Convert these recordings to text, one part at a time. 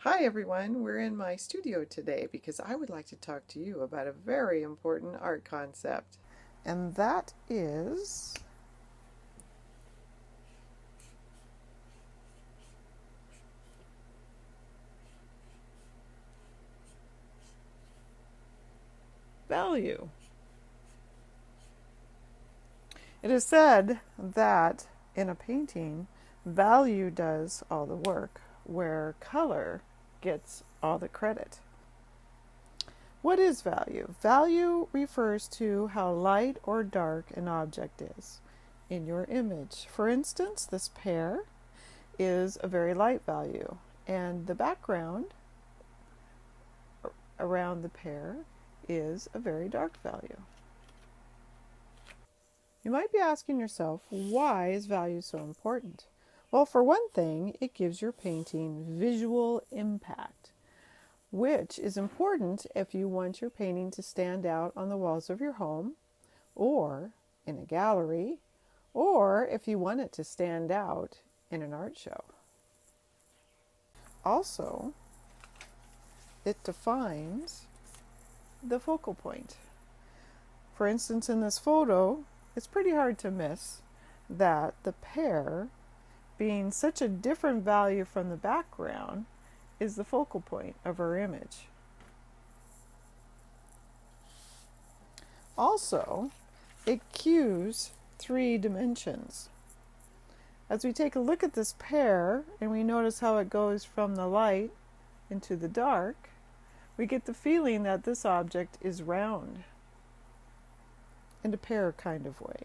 Hi everyone, we're in my studio today because I would like to talk to you about a very important art concept. And that is value. It is said that in a painting, value does all the work, where color gets all the credit. What is value? Value refers to how light or dark an object is in your image. For instance, this pear is a very light value, and the background around the pear is a very dark value. You might be asking yourself, why is value so important? Well, for one thing, it gives your painting visual impact, which is important if you want your painting to stand out on the walls of your home, or in a gallery, or if you want it to stand out in an art show. Also, it defines the focal point. For instance, in this photo, it's pretty hard to miss that the pear, being such a different value from the background, is the focal point of our image. Also, it cues 3 dimensions. As we take a look at this pear and we notice how it goes from the light into the dark, we get the feeling that this object is round in a pear kind of way.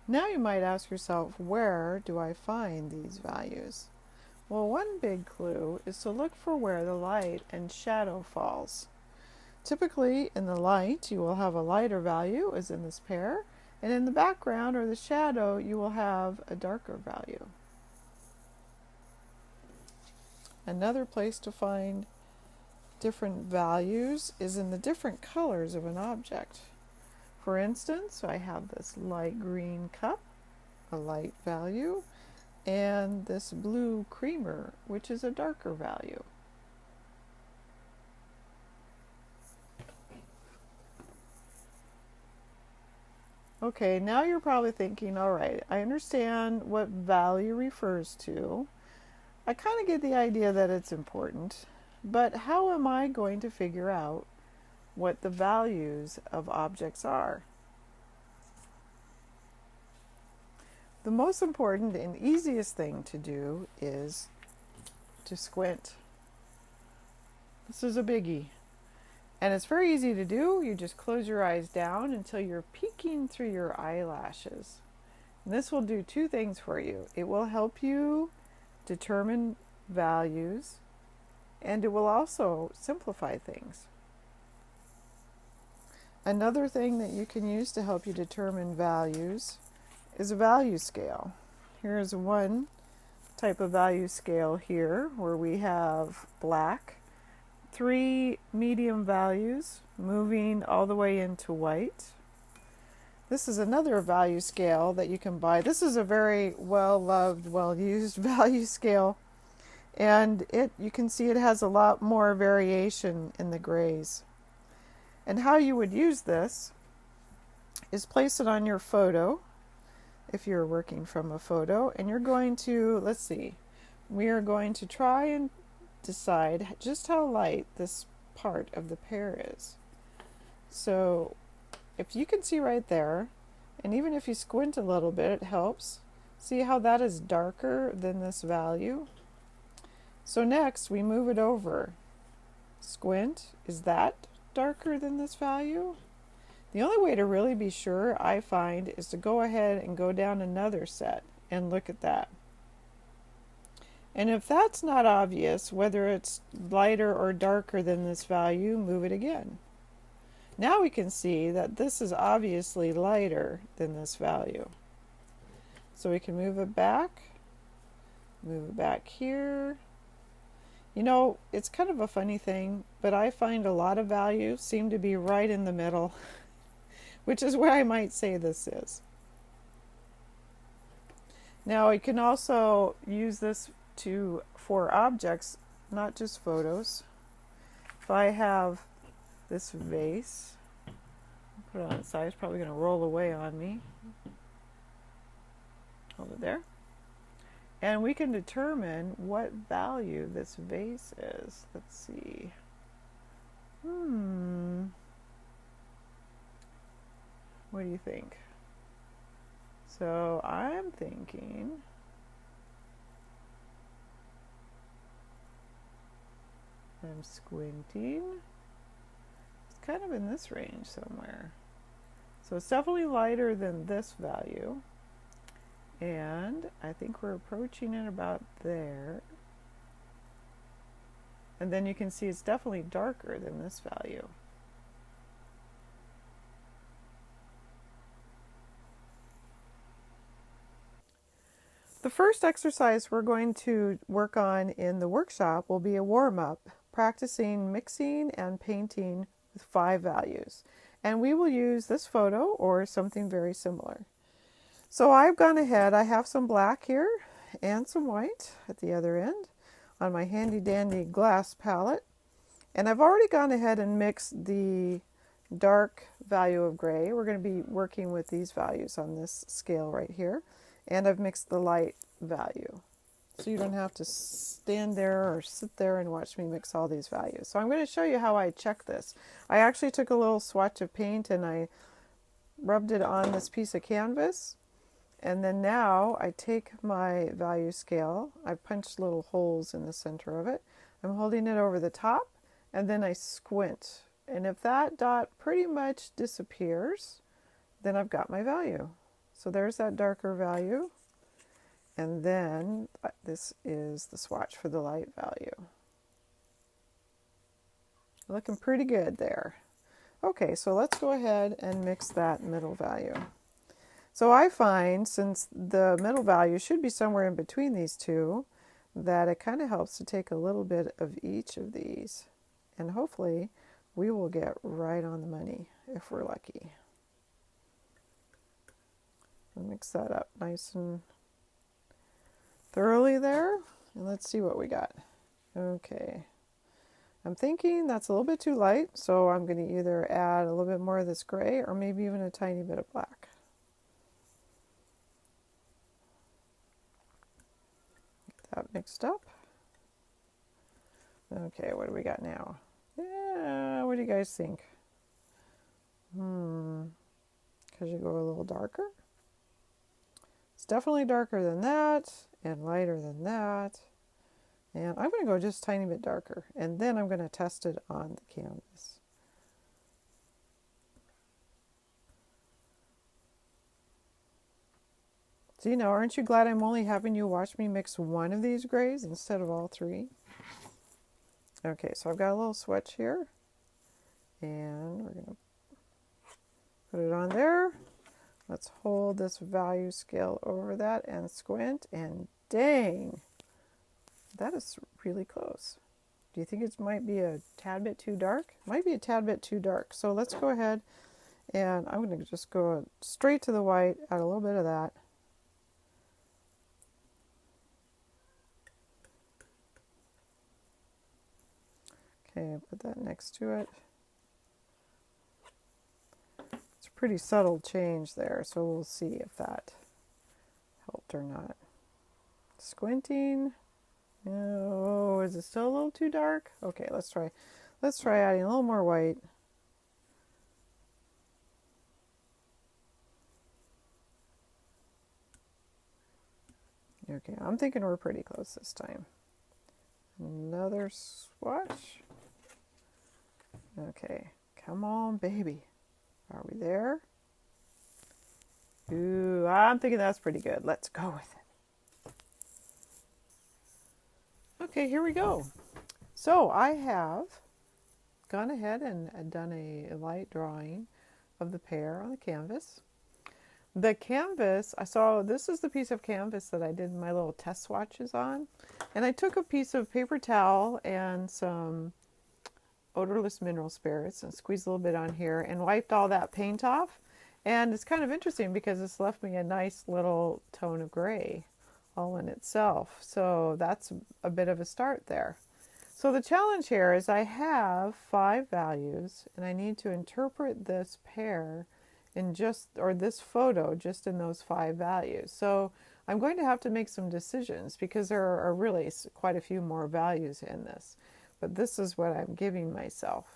Now you might ask yourself, where do I find these values? Well, one big clue is to look for where the light and shadow falls. Typically in the light you will have a lighter value, as in this pear, and in the background or the shadow you will have a darker value. Another place to find different values is in the different colors of an object. For instance, I have this light green cup, a light value, and this blue creamer, which is a darker value. Okay, now you're probably thinking, all right, I understand what value refers to. I kind of get the idea that it's important, but how am I going to figure out what the values of objects are? The most important and easiest thing to do is to squint. This is a biggie. And it's very easy to do. You just close your eyes down until you're peeking through your eyelashes. And this will do 2 things for you. It will help you determine values, and it will also simplify things. Another thing that you can use to help you determine values is a value scale. Here's one type of value scale here where we have black, 3 medium values moving all the way into white. This is another value scale that you can buy. This is a very well-loved, well-used value scale, and you can see it has a lot more variation in the grays. And how you would use this is place it on your photo if you're working from a photo, and you're going to, let's see, we are going to try and decide just how light this part of the pear is. So if you can see right there, and even if you squint a little bit, it helps. See how that is darker than this value? So next we move it over. Squint, is that darker than this value? The only way to really be sure, I find, is to go ahead and go down another set and look at that. And if that's not obvious, whether it's lighter or darker than this value, move it again. Now we can see that this is obviously lighter than this value. So we can move it back here. You know, it's kind of a funny thing, but I find a lot of values seem to be right in the middle, which is where I might say this is. Now I can also use this for objects, not just photos. If I have this vase, put it on its side, it's probably going to roll away on me. Hold it there. And we can determine what value this vase is. Let's see. What do you think? So I'm thinking I'm squinting. It's kind of in this range somewhere. So it's definitely lighter than this value. And I think we're approaching it about there. And then you can see it's definitely darker than this value. The first exercise we're going to work on in the workshop will be a warm-up, practicing mixing and painting with 5 values. And we will use this photo or something very similar. So I've gone ahead, I have some black here and some white at the other end on my handy dandy glass palette. And I've already gone ahead and mixed the dark value of gray. We're going to be working with these values on this scale right here. And I've mixed the light value. So you don't have to stand there or sit there and watch me mix all these values. So I'm going to show you how I check this. I actually took a little swatch of paint and I rubbed it on this piece of canvas. And then now I take my value scale. I punched little holes in the center of it. I'm holding it over the top and then I squint. And if that dot pretty much disappears, then I've got my value. So there's that darker value. And then this is the swatch for the light value. Looking pretty good there. Okay, so let's go ahead and mix that middle value. So I find, since the middle value should be somewhere in between these two, that it kind of helps to take a little bit of each of these. And hopefully we will get right on the money if we're lucky. I'll mix that up nice and thoroughly there. And let's see what we got. Okay. I'm thinking that's a little bit too light, so I'm going to either add a little bit more of this gray or maybe even a tiny bit of black. Get that mixed up. Okay, what do we got now? Yeah, what do you guys think? Because you go a little darker? It's definitely darker than that and lighter than that. And I'm going to go just a tiny bit darker. And then I'm going to test it on the canvas. See, now aren't you glad I'm only having you watch me mix one of these grays instead of all 3? Okay, so I've got a little swatch here. And we're going to put it on there. Let's hold this value scale over that and squint, and dang, that is really close. Do you think it might be a tad bit too dark? Might be a tad bit too dark. So let's go ahead and I'm going to just go straight to the white, add a little bit of that. Okay, put that next to it. Pretty subtle change there, so we'll see if that helped or not. Squinting. Oh, is it still a little too dark? Okay, let's try adding a little more white. Okay, I'm thinking we're pretty close this time. Another swatch. Okay, come on, baby. Are we there? Ooh, I'm thinking that's pretty good. Let's go with it. Okay, here we go. So I have gone ahead and done a light drawing of the pear on the canvas. The canvas, this is the piece of canvas that I did my little test swatches on. And I took a piece of paper towel and some odorless mineral spirits and squeezed a little bit on here and wiped all that paint off. And it's kind of interesting because it's left me a nice little tone of gray. all in itself. So that's a bit of a start there. So the challenge here is I have 5 values and I need to interpret this pair in just, or this photo just in those 5 values. So I'm going to have to make some decisions because there are really quite a few more values in this. But this is what I'm giving myself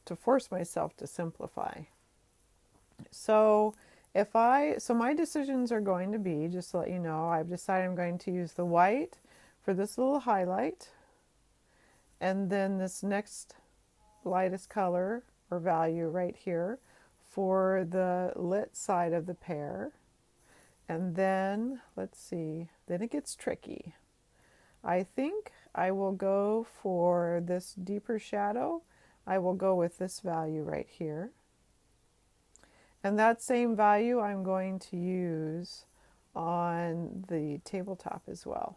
to force myself to simplify. So so my decisions are going to be, just to let you know, I've decided I'm going to use the white for this little highlight, and then this next lightest color or value right here for the lit side of the pair. And then, let's see, then it gets tricky. I think I will go for this deeper shadow. I will go with this value right here. And that same value I'm going to use on the tabletop as well.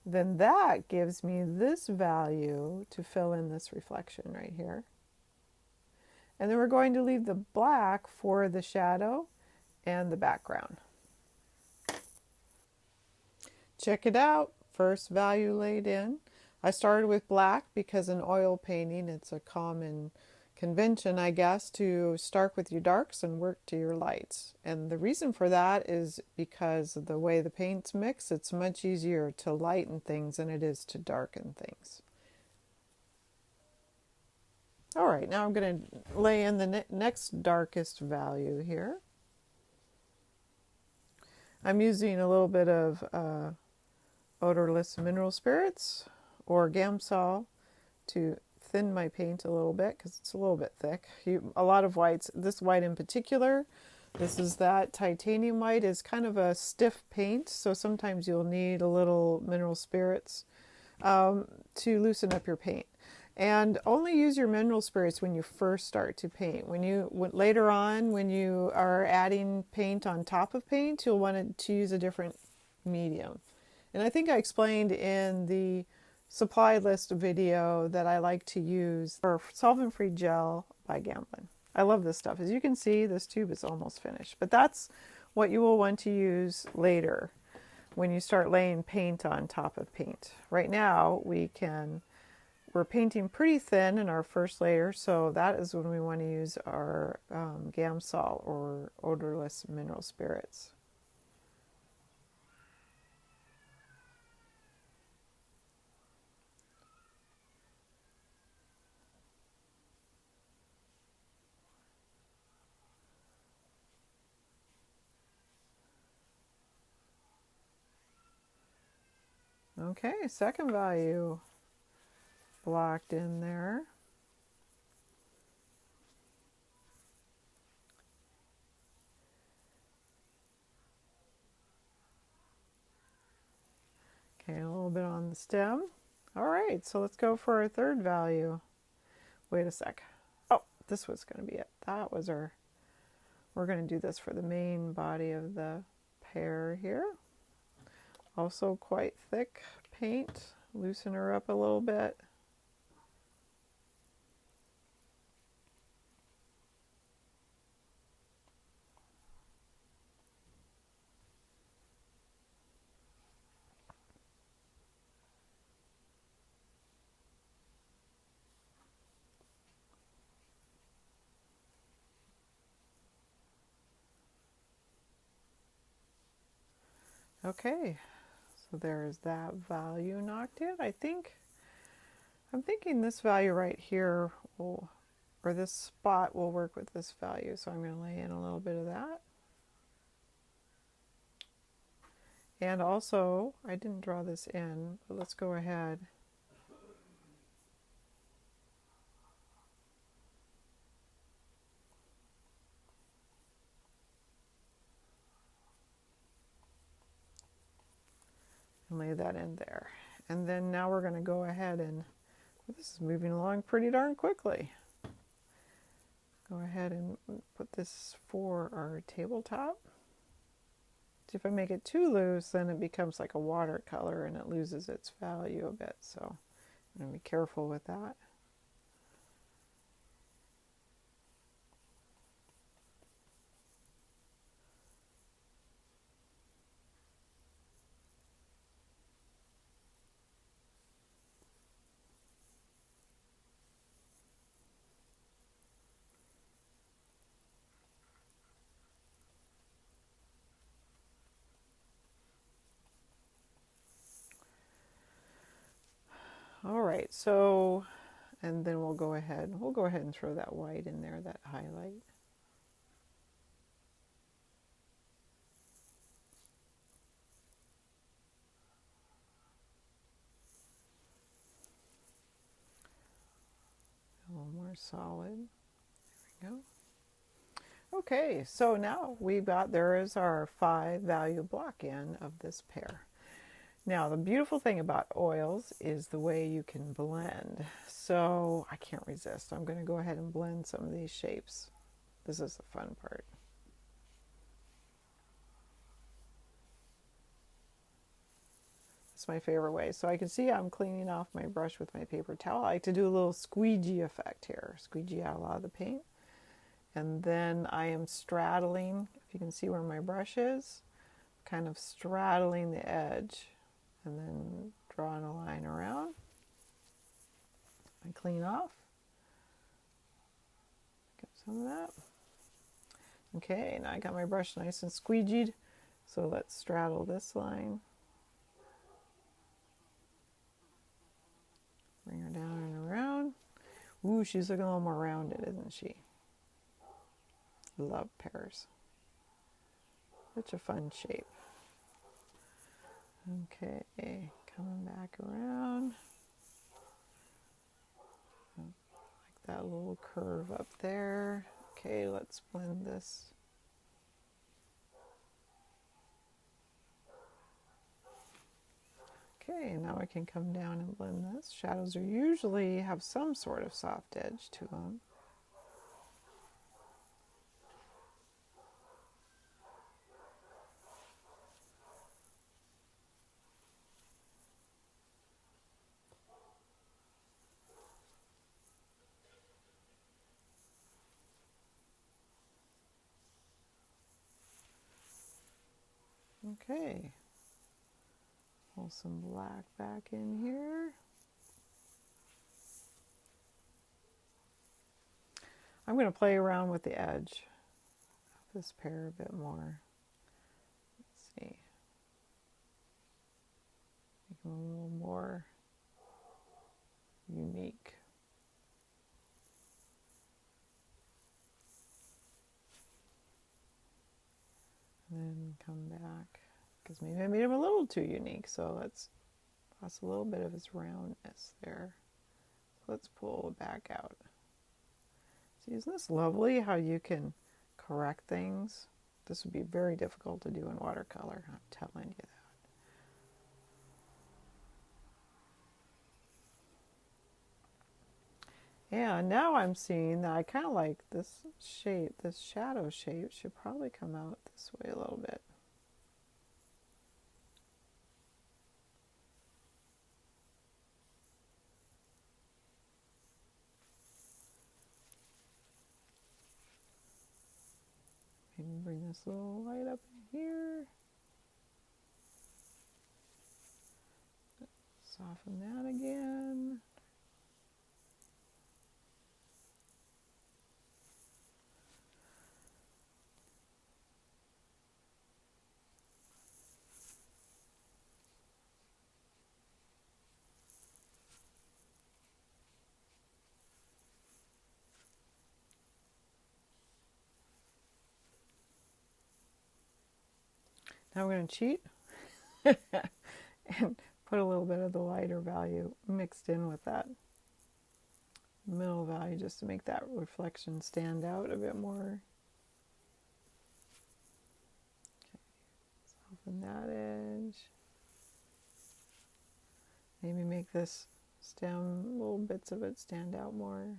Then that gives me this value to fill in this reflection right here. And then we're going to leave the black for the shadow and the background. Check it out. First value laid in. I started with black because in oil painting it's a common convention, I guess, to start with your darks and work to your lights. And the reason for that is because of the way the paints mix. It's much easier to lighten things than it is to darken things. All right, now I'm going to lay in the next darkest value here. I'm using a little bit of odorless mineral spirits or Gamsol to thin my paint a little bit because it's a little bit thick. A lot of whites, this white in particular, this is that titanium white, is kind of a stiff paint, so sometimes you'll need a little mineral spirits to loosen up your paint. And only use your mineral spirits when you first start to paint. Later on, when you are adding paint on top of paint, you'll want to use a different medium. And I think I explained in the supply list video that I like to use for solvent-free gel by Gamblin. I love this stuff. As you can see, this tube is almost finished. But that's what you will want to use later when you start laying paint on top of paint. Right now, we're painting pretty thin in our first layer, so that is when we want to use our Gamsol or odorless mineral spirits. Okay, second value blocked in there. Okay, a little bit on the stem. All right, so let's go for our third value. Wait a sec. Oh, this was going to be it. We're going to do this for the main body of the pear here. Also quite thick paint. Loosen her up a little bit. Okay, so there's that value knocked in. I'm thinking this value right here or this spot will work with this value. So I'm going to lay in a little bit of that. And also, I didn't draw this in, but let's go ahead. And lay that in there. And then now we're going to go ahead and, this is moving along pretty darn quickly. Go ahead and put this for our tabletop. If I make it too loose, then it becomes like a watercolor and it loses its value a bit. So I'm going to be careful with that. All right, so, and then we'll go ahead and throw that white in there, that highlight. A little more solid. There we go. Okay, so now there is our 5 value block in of this pair. Now, the beautiful thing about oils is the way you can blend. So I can't resist. I'm going to go ahead and blend some of these shapes. This is the fun part. It's my favorite way. So I can see I'm cleaning off my brush with my paper towel. I like to do a little squeegee effect here. Squeegee out a lot of the paint. And then I am straddling, if you can see where my brush is, kind of straddling the edge and then drawing a line around. I clean off. Get some of that. Okay, now I got my brush nice and squeegeed. So let's straddle this line. Bring her down and around. Ooh, she's looking a little more rounded, isn't she? Love pears. Such a fun shape. Okay, coming back around. Like that little curve up there. Okay, let's blend this. Okay, now I can come down and blend this. Shadows are usually have some sort of soft edge to them. Okay, pull some black back in here. I'm going to play around with the edge of this pear a bit more. Let's see. Make them a little more unique. And then come back, because maybe I made him a little too unique, so let's lost a little bit of his roundness there. So let's pull it back out. See, isn't this lovely how you can correct things? This would be very difficult to do in watercolor, I'm telling you that. And now I'm seeing that I kind of like this shape, this shadow shape should probably come out this way a little bit. Maybe bring this little light up in here. Soften that again. Now we're going to cheat and put a little bit of the lighter value mixed in with that middle value just to make that reflection stand out a bit more. Okay. Soften that edge. Maybe make this stem, little bits of it stand out more.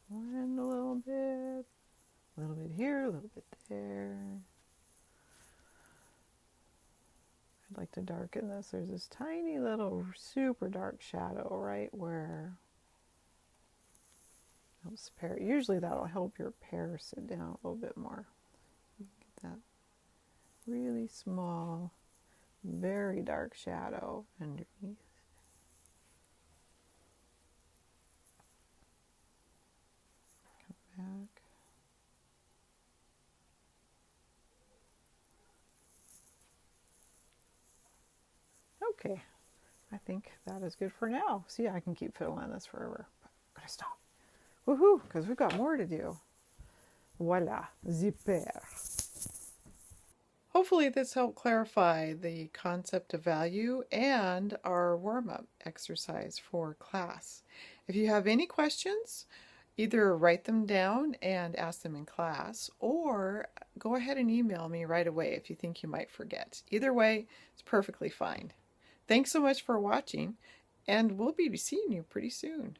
And a little bit here, a little bit there. I'd like to darken this. There's this tiny little super dark shadow right where helps pear. Usually that'll help your pear sit down a little bit more. Get that really small, very dark shadow underneath. Okay, I think that is good for now. See, I can keep fiddling on this forever. But I'm gonna stop. Woohoo, because we've got more to do. Voila, super. Hopefully this helped clarify the concept of value and our warm-up exercise for class. If you have any questions, either write them down and ask them in class, or go ahead and email me right away if you think you might forget. Either way, it's perfectly fine. Thanks so much for watching, and we'll be seeing you pretty soon.